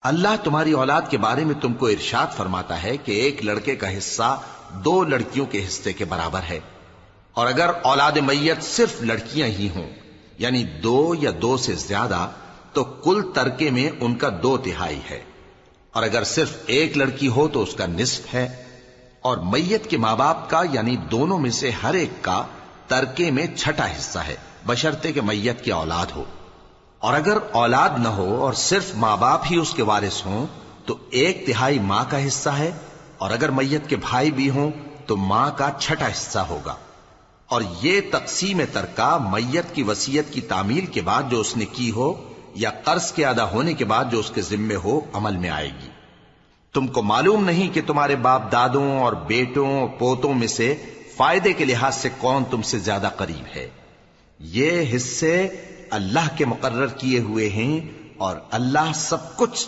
اللہ تمہاری اولاد کے بارے میں تم کو ارشاد فرماتا ہے کہ ایک لڑکے کا حصہ 2 لڑکیوں کے حصے کے برابر ہے، اور اگر اولاد میت صرف لڑکیاں ہی ہوں یعنی 2 یا 2 سے زیادہ تو کل ترکے میں ان کا 2/3 ہے، اور اگر صرف ایک لڑکی ہو تو اس کا نصف ہے، اور میت کے ماں باپ کا یعنی دونوں میں سے ہر ایک کا ترکے میں 6واں حصہ ہے، بشرطے کہ میت کی اولاد ہو، اور اگر اولاد نہ ہو اور صرف ماں باپ ہی اس کے وارث ہوں تو 1/3 ماں کا حصہ ہے، اور اگر میت کے بھائی بھی ہوں تو ماں کا 6واں حصہ ہوگا۔ اور یہ تقسیم ترکہ میت کی وصیت کی تعمیل کے بعد جو اس نے کی ہو یا قرض کے ادا ہونے کے بعد جو اس کے ذمے ہو عمل میں آئے گی۔ تم کو معلوم نہیں کہ تمہارے باپ دادوں اور بیٹوں اور پوتوں میں سے فائدے کے لحاظ سے کون تم سے زیادہ قریب ہے۔ یہ حصے اللہ کے مقرر کیے ہوئے ہیں اور اللہ سب کچھ